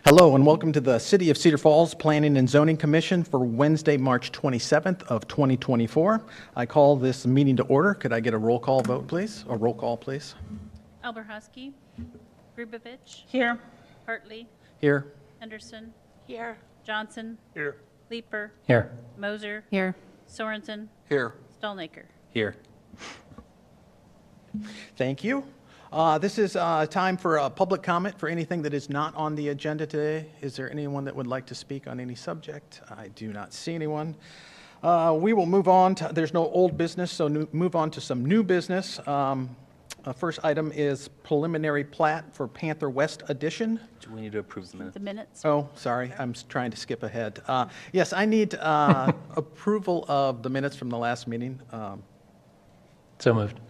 Hello and welcome to the City of Cedar Falls Planning and Zoning Commission for Wednesday, March 27th of 2024. I call this meeting to order. Could I get a roll call vote, please? A roll call, please. Alberhusky, Grubovich, Here. Hartley, Here. Henderson, Here. Johnson, Here. Leeper, Here. Moser, Here. Sorensen, Here. Stallnaker. Here. Thank you. This is time for a public comment for anything that is not on the agenda today. Is there anyone that would like to speak on any subject? I do not see anyone. We will move on to, there's no old business, so move on to some new business. First item is preliminary plat for Panther West Edition. Do we need to approve the minutes? The minutes. Oh, sorry, I'm trying to skip ahead. Yes, I need approval of the minutes from the last meeting. So moved.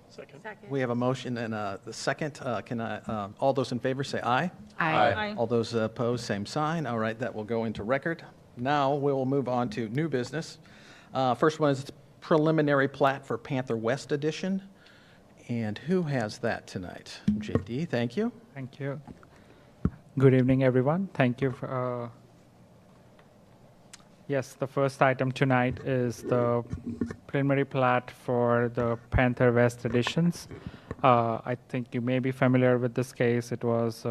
Second. We have a motion and the second. Can I, all those in favor say aye? Aye. All those opposed, same sign. All right, that will go into record. Now we will move on to new business. First one is preliminary plat for Panther West Edition. And who has that tonight? JD, thank you. Thank you. Good evening, everyone. Thank you for, yes, the first item tonight is the preliminary plat for the Panther West editions. I think you may be familiar with this case. It was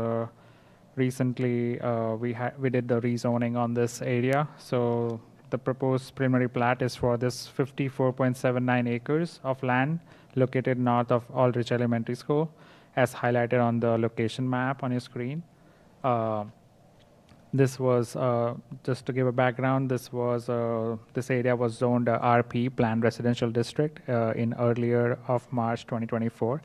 recently, we did the rezoning on this area. So the proposed preliminary plat is for this 54.79 acres of land located north of Aldrich Elementary School, as highlighted on the location map on your screen. This was, just to give a background, this area was zoned RP, Planned Residential District, in earlier of March 2024,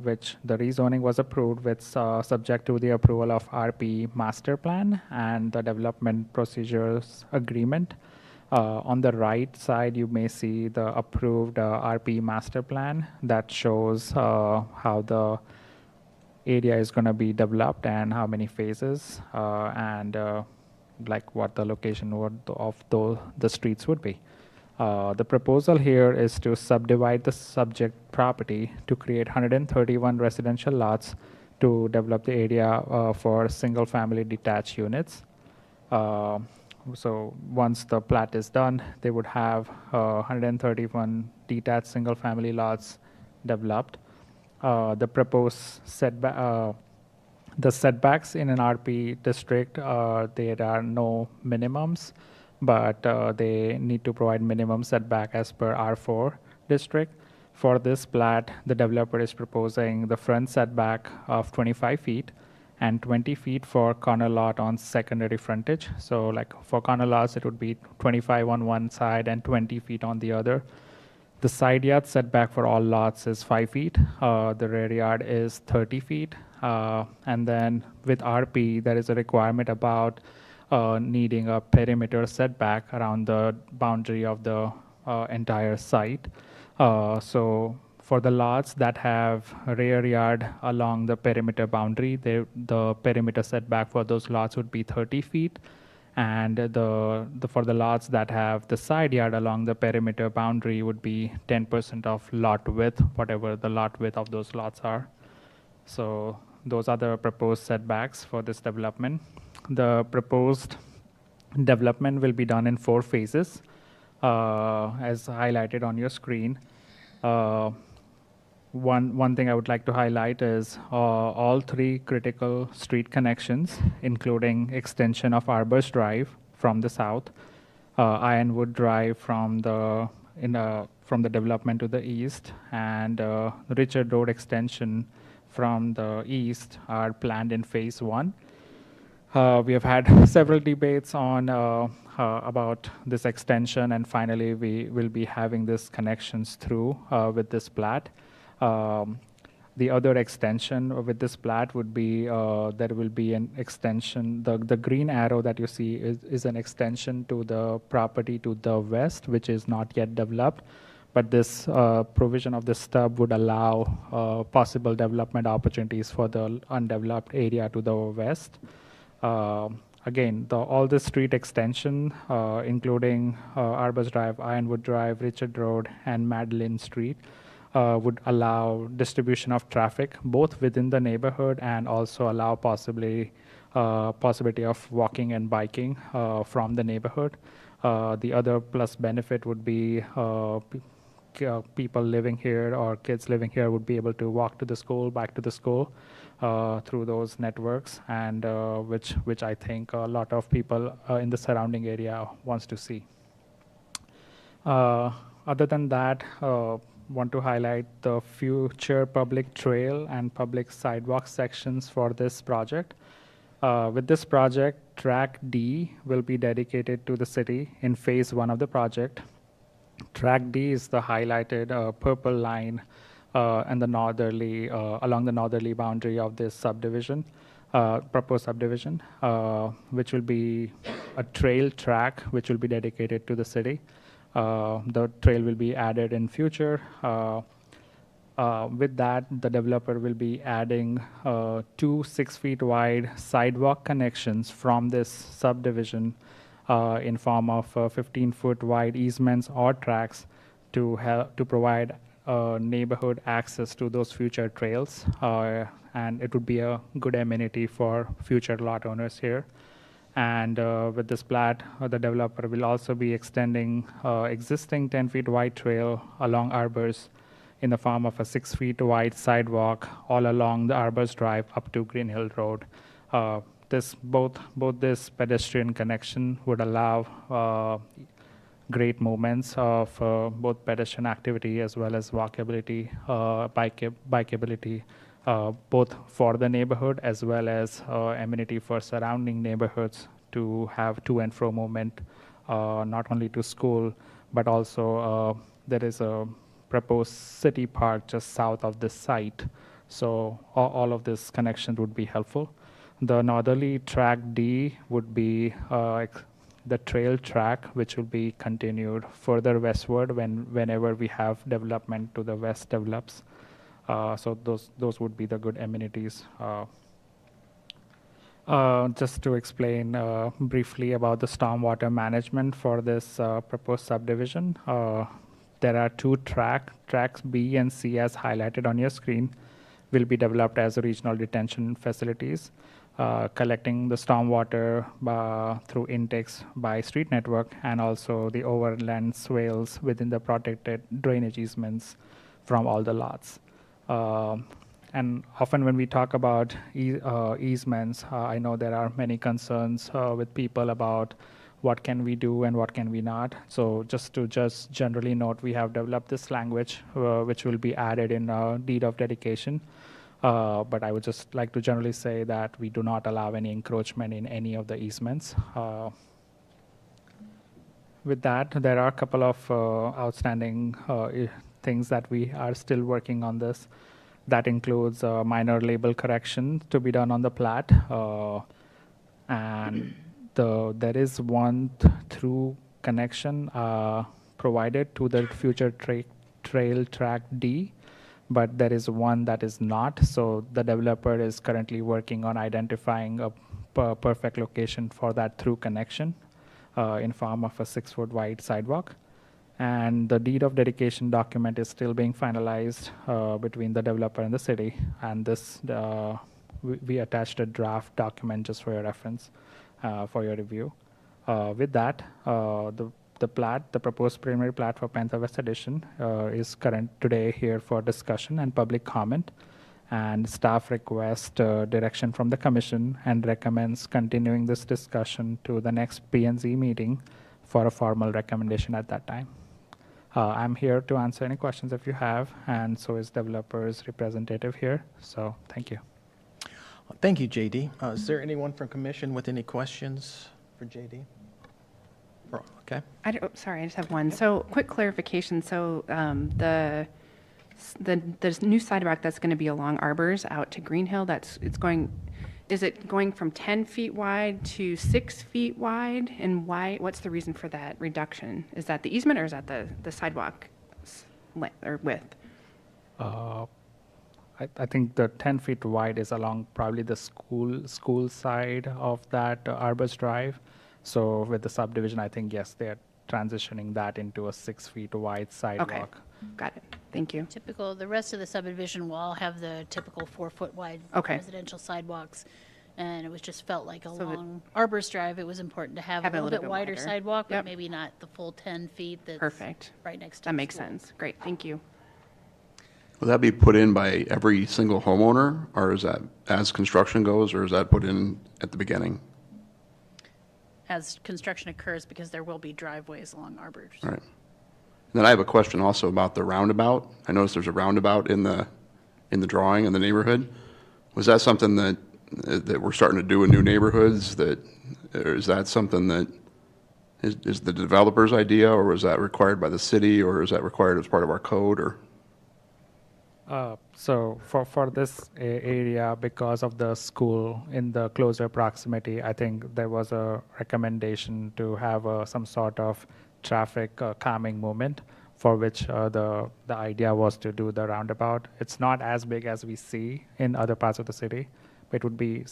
which the rezoning was approved with subject to the approval of RP Master Plan and the Development Procedures Agreement. On the right side, you may see the approved RP Master Plan that shows how the area is going to be developed and how many phases and like what the location of the streets would be. The proposal here is to subdivide the subject property to create 131 residential lots to develop the area for single family detached units. So once the plat is done, they would have 131 detached single family lots developed. The proposed setback, the setbacks in an RP district, there are no minimums, but they need to provide minimum setback as per R4 district. For this plat, the developer is proposing the front setback of 25 feet and 20 feet for corner lot on secondary frontage. So like for corner lots, it would be 25 on one side and 20 feet on the other. The side yard setback for all lots is 5 feet. The rear yard is 30 feet. And then with RP, there is a requirement about needing a perimeter setback around the boundary of the entire site. So for the lots that have a rear yard along the perimeter boundary, the perimeter setback for those lots would be 30 feet. And for the lots that have the side yard along the perimeter boundary would be 10% of lot width, whatever the lot width of those lots are. So those are the proposed setbacks for this development. The proposed development will be done in 4 phases, as highlighted on your screen. One thing I would like to highlight is all 3 critical street connections, including extension of Arbors Drive from the south, Ironwood Drive from the development to the east, and Richard Road extension from the east are planned in phase 1. We have had several debates on about this extension, and finally we will be having this connections through with this plat. The other extension with this plat would be there will be an extension. The green arrow that you see is an extension to the property to the west, which is not yet developed. But this provision of the stub would allow possible development opportunities for the undeveloped area to the west. Again, all the street extension, including Arbors Drive, Ironwood Drive, Richard Road, and Madeline Street, would allow distribution of traffic both within the neighborhood and also allow possibly possibility of walking and biking from the neighborhood. The other plus benefit would be people living here or kids living here would be able to walk to the school, back to the school through those networks, and which I think a lot of people in the surrounding area wants to see. Other than that, want to highlight the future public trail and public sidewalk sections for this project. With this project, Track D will be dedicated to the city in phase 1 of the project. Track D is the highlighted purple line and the northerly along the northerly boundary of this subdivision, proposed subdivision, which will be a trail track which will be dedicated to the city. The trail will be added in future. With that, the developer will be adding 2 6 feet wide sidewalk connections from this subdivision in form of 15-foot wide easements or tracks to provide neighborhood access to those future trails, and it would be a good amenity for future lot owners here. And with this plat, the developer will also be extending existing 10 feet wide trail along Arbors in the form of a 6 feet wide sidewalk all along the Arbors Drive up to Green Hill Road. Both this pedestrian connection would allow great movements of both pedestrian activity as well as walkability, bikeability, both for the neighborhood as well as amenity for surrounding neighborhoods to have to and fro movement, not only to school, but also there is a proposed city park just south of this site. So all of this connections would be helpful. The northerly track D would be the trail track, which will be continued further westward whenever we have development to the west develops. So those would be the good amenities. Just to explain briefly about the stormwater management for this proposed subdivision, there are 2 tracks B and C as highlighted on your screen will be developed as regional detention facilities, collecting the stormwater through intakes by street network and also the overland swales within the protected drainage easements from all the lots. And often when we talk about easements, I know there are many concerns with people about what can we do and what can we not. So just generally note, we have developed this language which will be added in deed of dedication. But I would just like to generally say that we do not allow any encroachment in any of the easements. With that, there are a couple of outstanding things that we are still working on this. That includes minor label correction to be done on the plat. And there is one through connection provided to the future trail track D, but there is one that is not. So the developer is currently working on identifying a perfect location for that through connection in form of a 6-foot wide sidewalk. And the deed of dedication document is still being finalized between the developer and the city. And this, we attached a draft document just for your reference, for your review. With that, the plat, the proposed preliminary plat for Panther West Edition is current today here for discussion and public comment. And staff requests direction from the commission and recommends continuing this discussion to the next P&Z meeting for a formal recommendation at that time. I'm here to answer any questions if you have, and so is developers representative here. So thank you. Thank you, JD. Is there anyone from commission with any questions for JD? Okay. Sorry, I just have one. So quick clarification. So the new sidewalk that's going to be along Arbors out to Green Hill, is it going from 10 feet wide to 6 feet wide? And why? What's the reason for that reduction? Is that the easement or is that the sidewalk length or width? I think the 10 feet wide is along probably the school side of that Arbors Drive. So with the subdivision, I think, yes, they're transitioning that into a 6 feet wide sidewalk. Okay, got it. Thank you. The rest of the subdivision will all have the typical 4-foot wide Okay. residential sidewalks. And it was just felt like that- along Arbor's Drive, it was important to have a little bit wider sidewalk, but Yep. maybe not the full 10 feet that's Perfect. right next to That the makes school. sense. Great, thank you. Will that be put in by every single homeowner, or is that as construction goes, or is that put in at the beginning? As construction occurs, because there will be driveways along Arbor's. All right. And then I have a question also about the roundabout. I noticed there's a roundabout in the drawing in the neighborhood. Was that something that we're starting to do in new neighborhoods? Or is that something that is the developer's idea, or was that required by the city, or is that required as part of our code, or? So for this area, because of the school in the closer proximity, I think there was a recommendation to have some sort of traffic calming movement, for which the idea was to do the roundabout. It's not as big as we see in other parts of the city, but it would be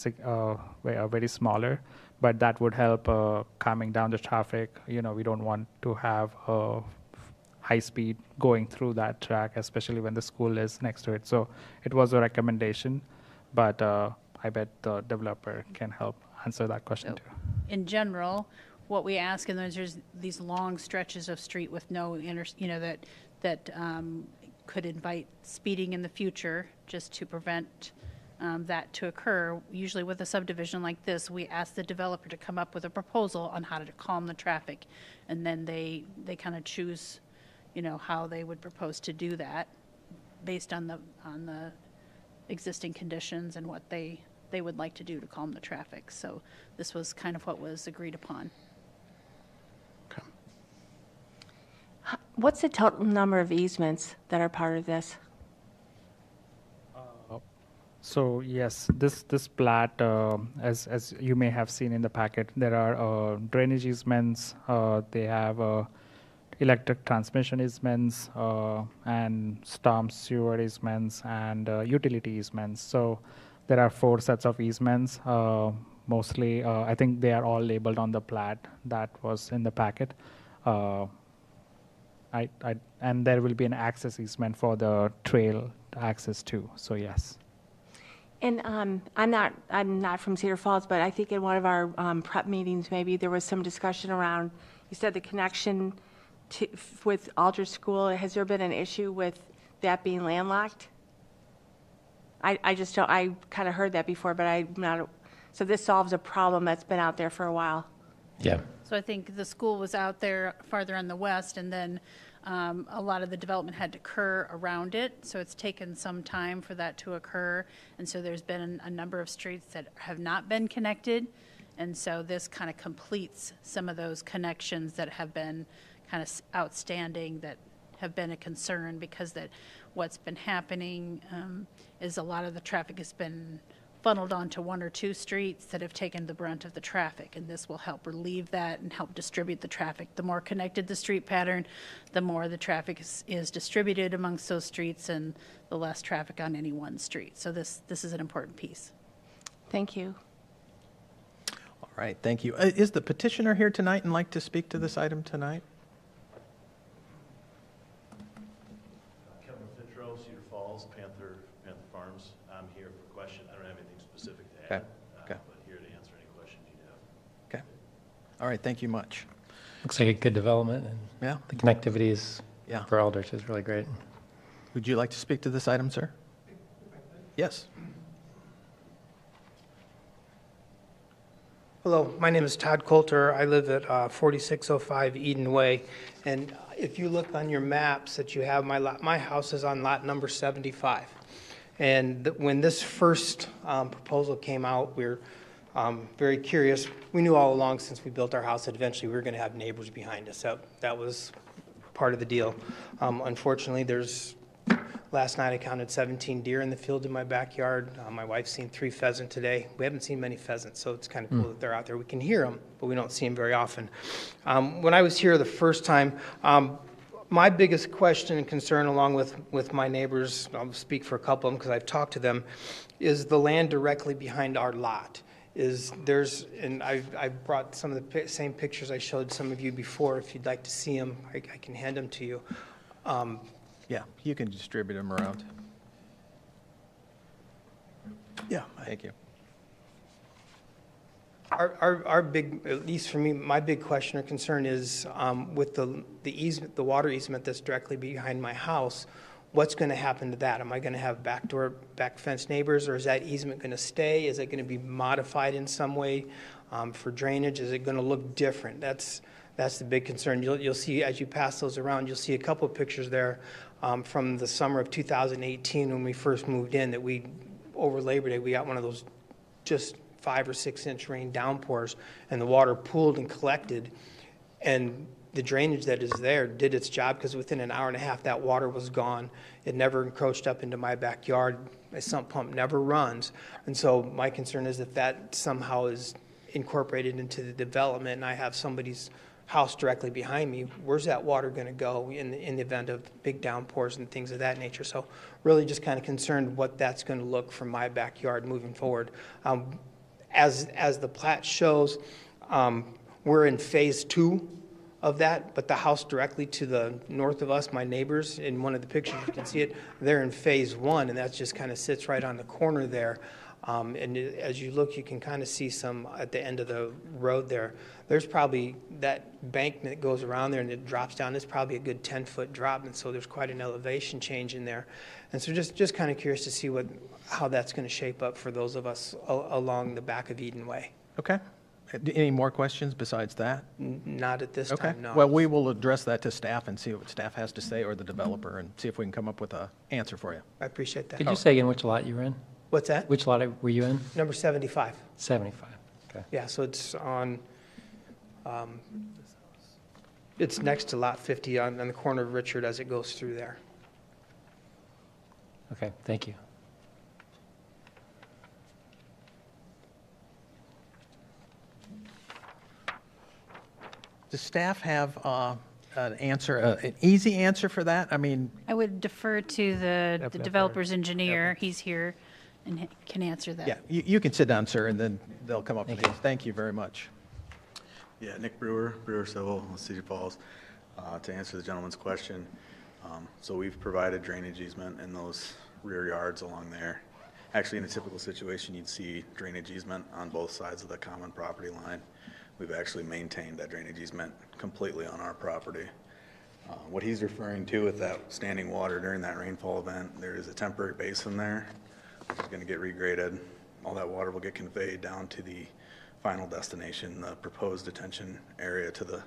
very smaller. But that would help calming down the traffic. We don't want to have high speed going through that track, especially when the school is next to it. So it was a recommendation, but I bet the developer can help answer that question too. In general, what we ask, and there's these long stretches of street with no that could invite speeding in the future, just to prevent that to occur. Usually with a subdivision like this, we ask the developer to come up with a proposal on how to calm the traffic, and then they kind of choose how they would propose to do that based on the existing conditions and what they would like to do to calm the traffic. So this was kind of what was agreed upon. Okay. What's the total number of easements that are part of this? So yes, this plat, as you may have seen in the packet, there are drainage easements. They have electric transmission easements and storm sewer easements and utility easements. So there are 4 sets of easements. Mostly, I think they are all labeled on the plat that was in the packet. And there will be an access easement for the trail access too. So yes. And I'm not from Cedar Falls, but I think in one of our prep meetings, maybe there was some discussion around, you said the connection with Aldrich School. Has there been an issue with that being landlocked? I just don't, I kind of heard that before, but I'm not, so this solves a problem that's been out there for a while. Yeah. So I think the school was out there farther on the west, and then a lot of the development had to occur around it. So it's taken some time for that to occur. And so there's been a number of streets that have not been connected. And so this kind of completes some of those connections that have been kind of outstanding, that have been a concern, because that what's been happening is a lot of the traffic has been funneled onto 1 or 2 streets that have taken the brunt of the traffic, and this will help relieve that and help distribute the traffic. The more connected the street pattern, the more the traffic is distributed amongst those streets, and the less traffic on any one street. So this is an important piece. Thank you. All right, thank you. Is the petitioner here tonight and like to speak to this item tonight? Kevin Fitro, Cedar Falls, Panther Farms. I'm here for a question. I don't have anything specific to add, Okay. but here to answer any questions you have. Okay. All right, thank you much. Looks like a good development, and Yeah. the connectivity is Yeah. for Aldrich is really great. Would you like to speak to this item, sir? Yes. Hello, my name is Todd Coulter. I live at 4605 Eden Way. And if you look on your maps that you have, my house is on lot number 75. And when this first proposal came out, we were very curious. We knew all along since we built our house that eventually we were going to have neighbors behind us. That was part of the deal. Unfortunately, last night I counted 17 deer in the field in my backyard. My wife's seen 3 pheasant today. We haven't seen many pheasants, so it's kind of cool that they're out there. We can hear them, but we don't see them very often. When I was here the first time, my biggest question and concern, along with my neighbors, I'll speak for a couple of them because I've talked to them, is the land directly behind our lot. And I've brought some of the same pictures I showed some of you before. If you'd like to see them, I can hand them to you. Yeah, you can distribute them around. Yeah, thank you. Our big, at least for me, my big question or concern is with the easement, the water easement that's directly behind my house, what's going to happen to that? Am I going to have back fence neighbors, or is that easement going to stay? Is it going to be modified in some way for drainage? Is it going to look different? That's the big concern. You'll see, as you pass those around, you'll see a couple of pictures there from the summer of 2018 when we first moved in, that we, over Labor Day, we got one of those just 5 or 6 inch rain downpours, and the water pooled and collected, and the drainage that is there did its job, because within an hour and a half that water was gone. It never encroached up into my backyard. My sump pump never runs, and so my concern is that that somehow is incorporated into the development, and I have somebody's house directly behind me. Where's that water going to go in the event of big downpours and things of that nature? So really just kind of concerned what that's going to look from my backyard moving forward. As the plat shows, we're in phase 2 of that, but the house directly to the north of us, my neighbors, in one of the pictures you can see it, they're in phase 1, and that just kind of sits right on the corner there. And as you look, you can kind of see some at the end of the road there. There's probably that bank that goes around there and it drops down. It's probably a good 10-foot drop, and so there's quite an elevation change in there. And so just kind of curious to see how that's going to shape up for those of us along the back of Eden Way. Okay. Any more questions besides that? Not at this Okay. time, no. Well, we will address that to staff and see what staff has to say, or the developer, and see if we can come up with an answer for you. I appreciate that. Could you say again which lot you were in? What's that? Which lot were you in? Number 75. 75. Okay. Yeah, so it's on, it's next to lot 50 on the corner of Richard as it goes through there. Okay, thank you. Does staff have an answer, an easy answer for that? I mean, I would defer to the Developer. developer's engineer. He's here and can answer that. yeah, you can sit down, sir, and then they'll come up with Thank these. Thank you very much. Yeah, Nick Brewer, Brewer Civil, Cedar Falls. To answer the gentleman's question, so we've provided drainage easement in those rear yards along there. Actually, in a typical situation, you'd see drainage easement on both sides of the common property line. We've actually maintained that drainage easement completely on our property. What he's referring to with that standing water during that rainfall event, there is a temporary basin there, which is going to get regraded. All that water will get conveyed down to the final destination, the proposed detention area to the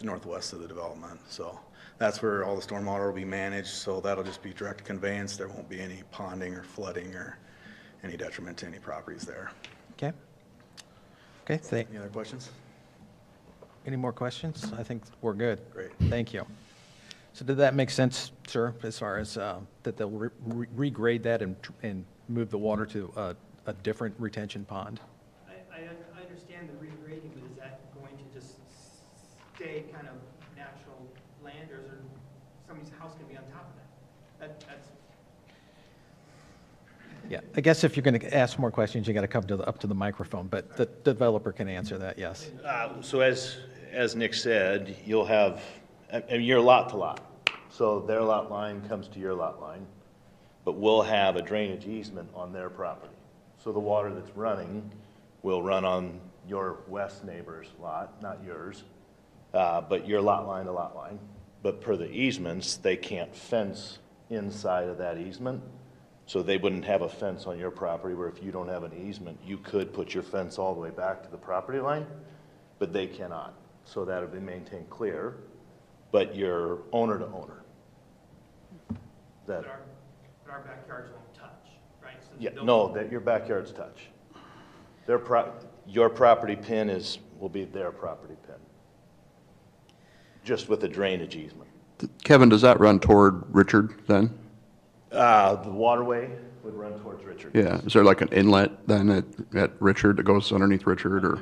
northwest of the development. So that's where all the stormwater will be managed. So that'll just be direct conveyance. There won't be any ponding or flooding or any detriment to any properties there. Okay. Okay, Any other questions? any more questions? I think we're good. Great. Thank you. So did that make sense, sir, as far as that they'll regrade that and move the water to a different retention pond? I understand the regrading, but is that going to just stay kind of natural land, or is there somebody's house going to be on top of that? That's Yeah, I guess if you're going to ask more questions, you got to come up to the microphone, but the developer can answer that, yes. So as Nick said, you'll have, and you're lot to lot. So their lot line comes to your lot line, but we'll have a drainage easement on their property. So the water that's running will run on your west neighbor's lot, not yours, but your lot line to lot line. But per the easements, they can't fence inside of that easement. So they wouldn't have a fence on your property, where if you don't have an easement, you could put your fence all the way back to the property line, but they cannot. So that'll be maintained clear, but you're owner to owner. That, but our backyards won't touch, right? So yeah, no, that your backyards touch. Your property pin will be their property pin, just with a drainage easement. Kevin, does that run toward Richard then? The waterway would run towards Richard. Yeah, is there like an inlet then at Richard that goes underneath Richard, or?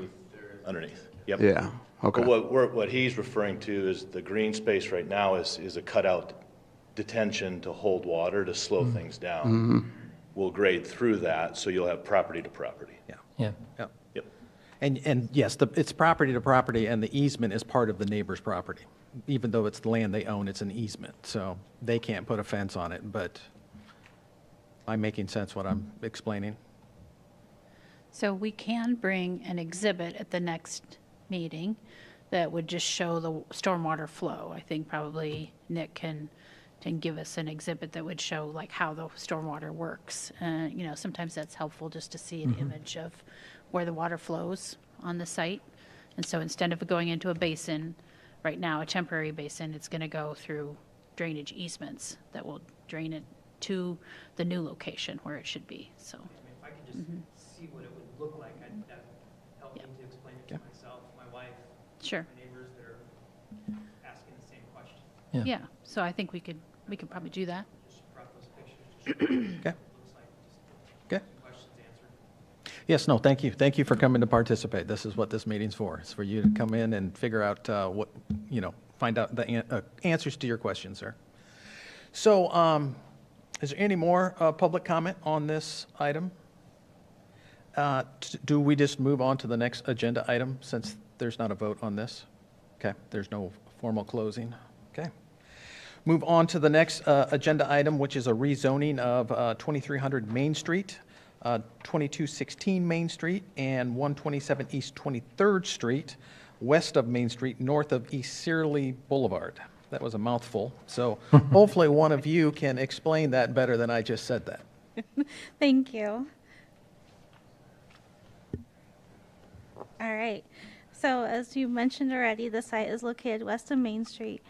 Underneath, yep. Yeah, okay. But what he's referring to is the green space right now is a cutout detention to hold water, to slow things down. We'll grade through that, so you'll have property to property. Yeah. Yeah. Yeah. Yep. And yes, it's property to property, and the easement is part of the neighbor's property. Even though it's the land they own, it's an easement, so they can't put a fence on it, but I'm making sense what I'm explaining. So we can bring an exhibit at the next meeting that would just show the stormwater flow. I think probably Nick can give us an exhibit that would show like how the stormwater works. You know, sometimes that's helpful just to see an image of where the water flows on the site. And so instead of going into a basin, right now, a temporary basin, it's going to go through drainage easements that will drain it to the new location where it should be, so. If I could just see what it would look like, that helped me to explain it to myself, my wife, Sure. my neighbors that are asking the same question. Yeah. Yeah, so I think we could probably do that. Just brought those pictures to show what it Okay. looks like, just Okay. questions answered. Yes, no, thank you. Thank you for coming to participate. This is what this meeting's for. It's for you to come in and figure out what, you know, find out the answers to your questions, sir. So, is there any more public comment on this item? Do we just move on to the next agenda item since there's not a vote on this? Okay, there's no formal closing. Okay. Move on to the next agenda item, which is a rezoning of 2300 Main Street, 2216 Main Street, and 127 East 23rd Street, west of Main Street, north of East Searly Boulevard. That was a mouthful. So hopefully one of you can explain that better than I just said that. Thank you. All right. So as you mentioned already, the site is located west of Main Street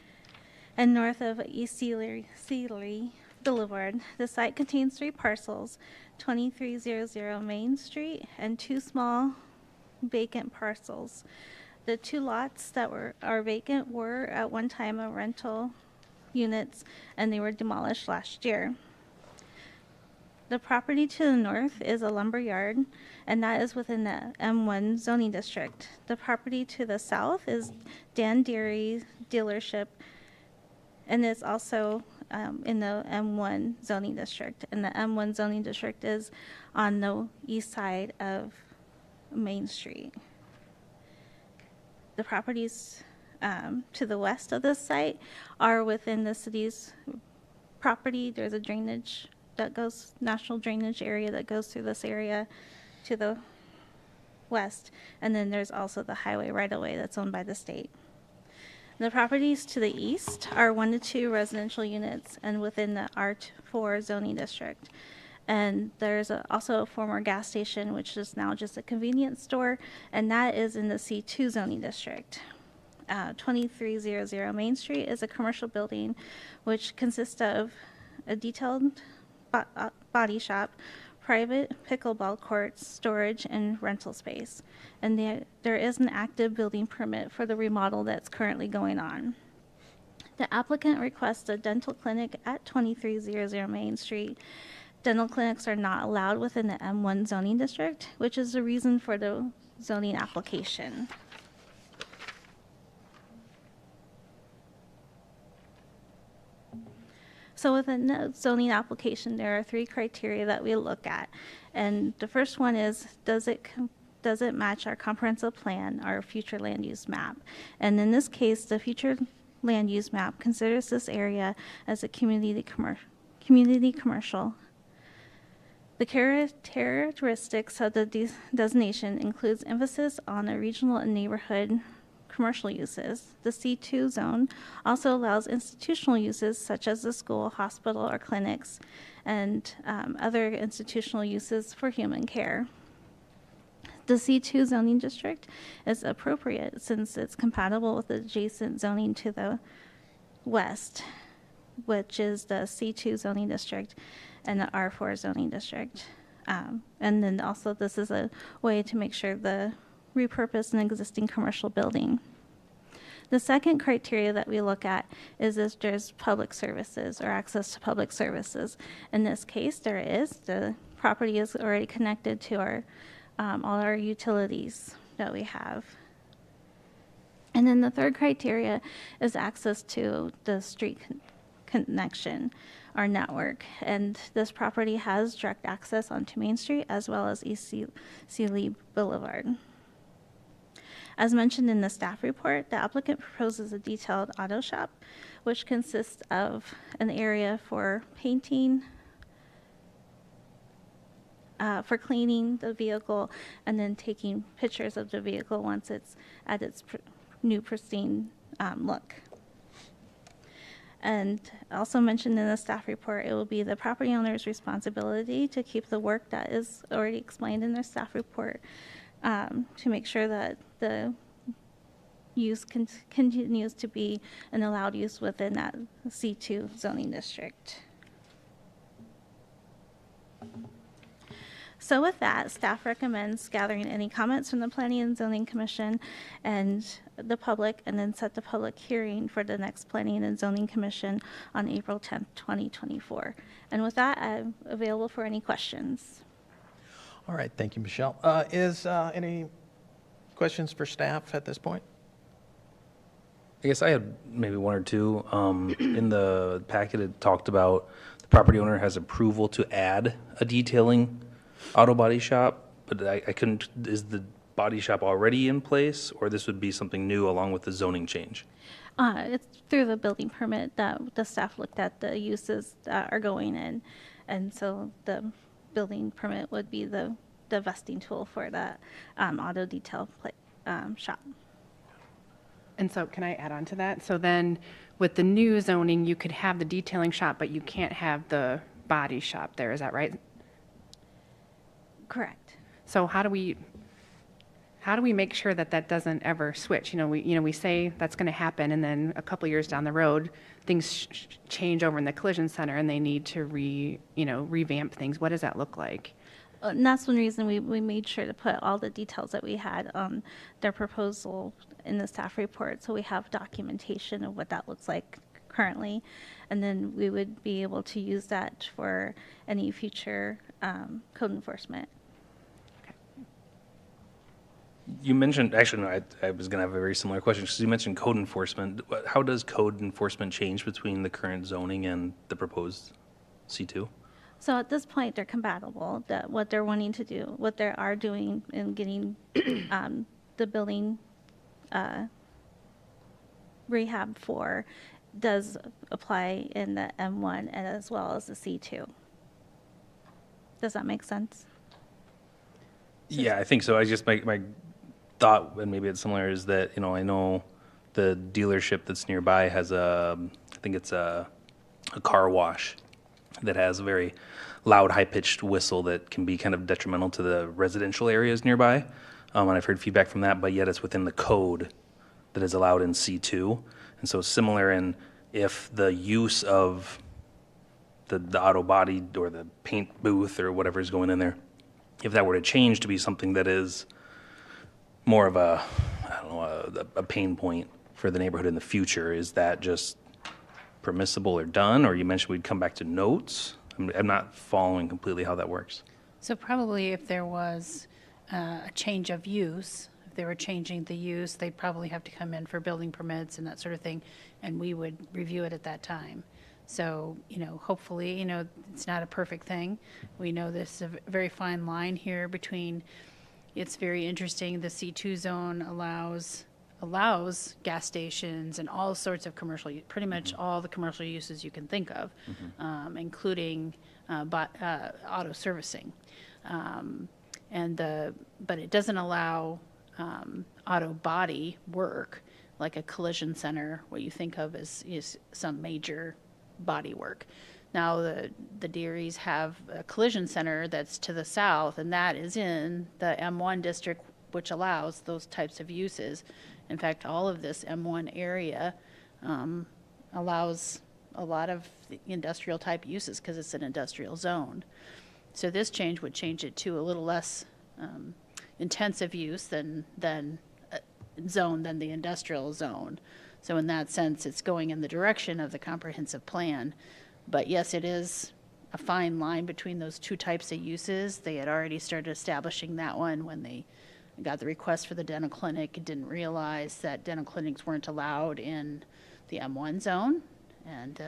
and north of East Sealy Boulevard. The site contains 3 parcels, 2300 Main Street and 2 small vacant parcels. The 2 lots that are vacant were at one time a rental units, and they were demolished last year. The property to the north is a lumber yard, and that is within the M1 zoning district. The property to the south is Dan Dairy dealership, and it's also in the M1 zoning district. And the M1 zoning district is on the east side of Main Street. The properties to the west of this site are within the city's property. There's a drainage that goes, national drainage area that goes through this area to the west. And then there's also the highway right-of-way that's owned by the state. The properties to the east are 1 to 2 residential units and within the R4 zoning district. And there's also a former gas station, which is now just a convenience store, and that is in the C2 zoning district. 2300 Main Street is a commercial building, which consists of a detailed body shop, private pickleball courts, storage, and rental space. And there is an active building permit for the remodel that's currently going on. The applicant requests a dental clinic at 2300 Main Street. Dental clinics are not allowed within the M1 zoning district, which is the reason for the zoning application. So within the zoning application, there are 3 criteria that we look at. And the first one is, does it match our comprehensive plan, our future land use map? And in this case, the future land use map considers this area as a community commercial. The characteristics of the designation includes emphasis on the regional and neighborhood commercial uses. The C2 zone also allows institutional uses such as the school, hospital, or clinics, and other institutional uses for human care. The C2 zoning district is appropriate since it's compatible with the adjacent zoning to the west, which is the C2 zoning district and the R4 zoning district. And then also this is a way to make sure the repurpose an existing commercial building. The second criteria that we look at is if there's public services or access to public services. In this case, there is. The property is already connected to our all our utilities that we have. And then the third criteria is access to the street connection, our network. And this property has direct access onto Main Street as well as East Sealy Boulevard. As mentioned in the staff report, the applicant proposes a detailed auto shop, which consists of an area for painting, for cleaning the vehicle and then taking pictures of the vehicle once it's at its new pristine look. And also mentioned in the staff report, it will be the property owner's responsibility to keep the work that is already explained in their staff report, to make sure that the use continues to be an allowed use within that C2 zoning district. So with that, staff recommends gathering any comments from the Planning and Zoning Commission and the public, and then set the public hearing for the next Planning and Zoning Commission on April 10th, 2024. And with that, I'm available for any questions. All right, thank you, Michelle. Is any questions for staff at this point? I guess I had maybe one or two. In the packet, it talked about the property owner has approval to add a detailing auto body shop, but I couldn't, is the body shop already in place, or this would be something new along with the zoning change? It's through the building permit that the staff looked at the uses that are going in. And so the building permit would be the vesting tool for that auto detail shop. And so can I add on to that? So then with the new zoning, you could have the detailing shop, but you can't have the body shop there. Is that right? Correct. So how do we make sure that that doesn't ever switch? We say that's going to happen, and then a couple years down the road, things change over in the collision center, and they need to revamp things. What does that look like? And that's one reason we made sure to put all the details that we had on their proposal in the staff report, so we have documentation of what that looks like currently, and then we would be able to use that for any future code enforcement. You mentioned, actually, no, I was going to have a very similar question, because you mentioned code enforcement. How does code enforcement change between the current zoning and the proposed C2? So at this point, they're compatible, that what they're wanting to do, what they are doing in getting the building rehab for does apply in the M1 and as well as the C2. Does that make sense? Yeah, I think so. I just, my thought, and maybe it's similar, is that, I know the dealership that's nearby has I think it's a car wash that has a very loud, high-pitched whistle that can be kind of detrimental to the residential areas nearby. And I've heard feedback from that, but yet it's within the code that is allowed in C2. And so similar in if the use of the auto body or the paint booth or whatever is going in there, if that were to change to be something that is more of a pain point for the neighborhood in the future, is that just permissible or done? Or you mentioned we'd come back to notes. I'm not following completely how that works. So probably if there was a change of use, if they were changing the use, they'd probably have to come in for building permits and that sort of thing, and we would review it at that time. So, hopefully, it's not a perfect thing. We know there's a very fine line here between, it's very interesting, the C2 zone allows gas stations and all sorts of commercial, pretty much all the commercial uses you can think of, including auto servicing. But it doesn't allow auto body work, like a collision center, what you think of as is some major body work. Now the Dearies have a collision center that's to the south, and that is in the M1 district, which allows those types of uses. In fact, all of this M1 area allows a lot of industrial type uses because it's an industrial zone. So this change would change it to a little less intensive use than the industrial zone. So in that sense, it's going in the direction of the comprehensive plan. But yes, it is a fine line between those two types of uses. They had already started establishing that one when they got the request for the dental clinic and didn't realize that dental clinics weren't allowed in the M1 zone. And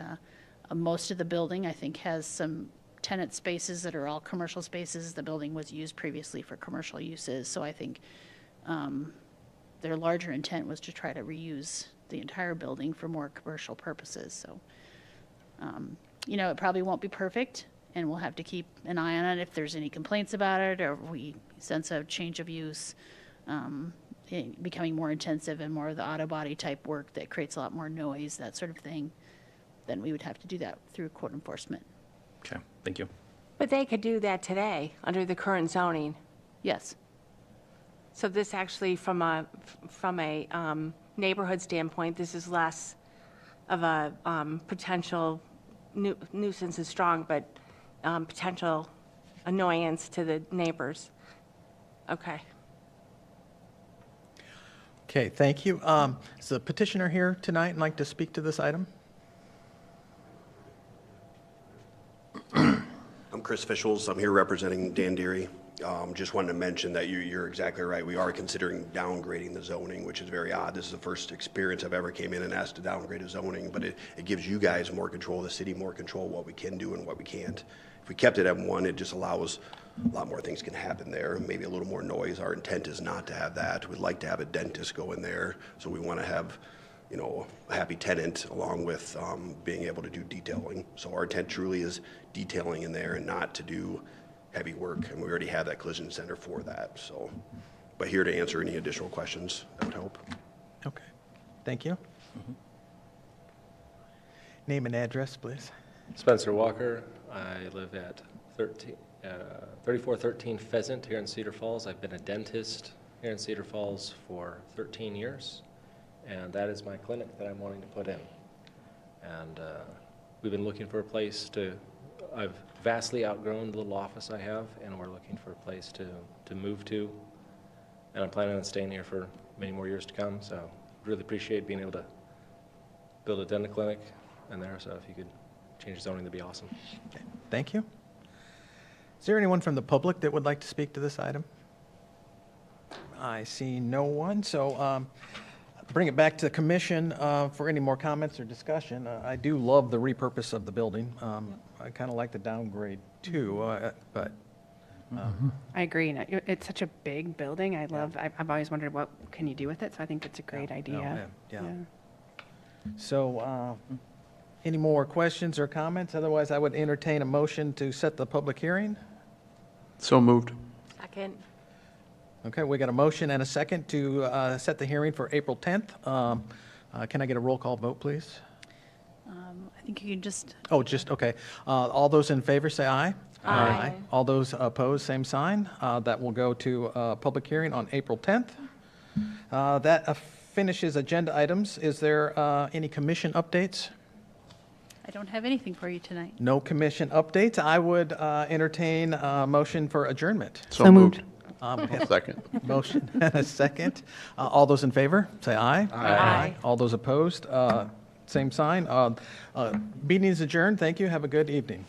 most of the building, I think, has some tenant spaces that are all commercial spaces. The building was used previously for commercial uses. So I think their larger intent was to try to reuse the entire building for more commercial purposes. So, it probably won't be perfect, and we'll have to keep an eye on it if there's any complaints about it, or we sense a change of use, becoming more intensive and more of the auto body type work that creates a lot more noise, that sort of thing, then we would have to do that through code enforcement. Okay, thank you. But they could do that today, under the current zoning. Yes. So this actually, from a neighborhood standpoint, this is less of a potential nuisance is strong, but potential annoyance to the neighbors. Okay. Okay, thank you. Is the petitioner here tonight and like to speak to this item? I'm Chris Fischels. I'm here representing Dan Deary. Just wanted to mention that you're exactly right. We are considering downgrading the zoning, which is very odd. This is the first experience I've ever came in and asked to downgrade a zoning, but it gives you guys more control, the city more control of what we can do and what we can't. If we kept it at 1, it just allows a lot more things can happen there, maybe a little more noise. Our intent is not to have that. We'd like to have a dentist go in there, so we want to have, you know, a happy tenant along with being able to do detailing. So our intent truly is detailing in there and not to do heavy work, and we already have that collision center for that. So, but here to answer any additional questions that would help. Okay, thank you. Name and address, please. Spencer Walker. I live at 3413 Pheasant here in Cedar Falls. I've been a dentist here in Cedar Falls for 13 years, and that is my clinic that I'm wanting to put in. And we've been looking for a place to, I've vastly outgrown the little office I have, and we're looking for a place to move to. And I'm planning on staying here for many more years to come, so really appreciate being able to build a dental clinic in there. So if you could change the zoning, that'd be awesome. Okay, thank you. Is there anyone from the public that would like to speak to this item? I see no one, so bring it back to the commission for any more comments or discussion. I do love the repurpose of the building. I kind of like the downgrade too, but. I agree. And it's such a big building. I've always wondered what can you do with it, so I think it's a great idea. Yeah. So, any more questions or comments? Otherwise, I would entertain a motion to set the public hearing. So moved. Second. Okay, we got a motion and a second to set the hearing for April 10th. Can I get a roll call vote, please? I think you can just, Oh, just, okay. All those in favor, say aye. Aye. All those opposed, same sign. That will go to public hearing on April 10th. That finishes agenda items. Is there any commission updates? I don't have anything for you tonight. No commission updates. I would entertain a motion for adjournment. So moved. Second. Motion and a second. All those in favor, say aye. Aye. All those opposed, same sign. Meeting is adjourned. Thank you. Have a good evening.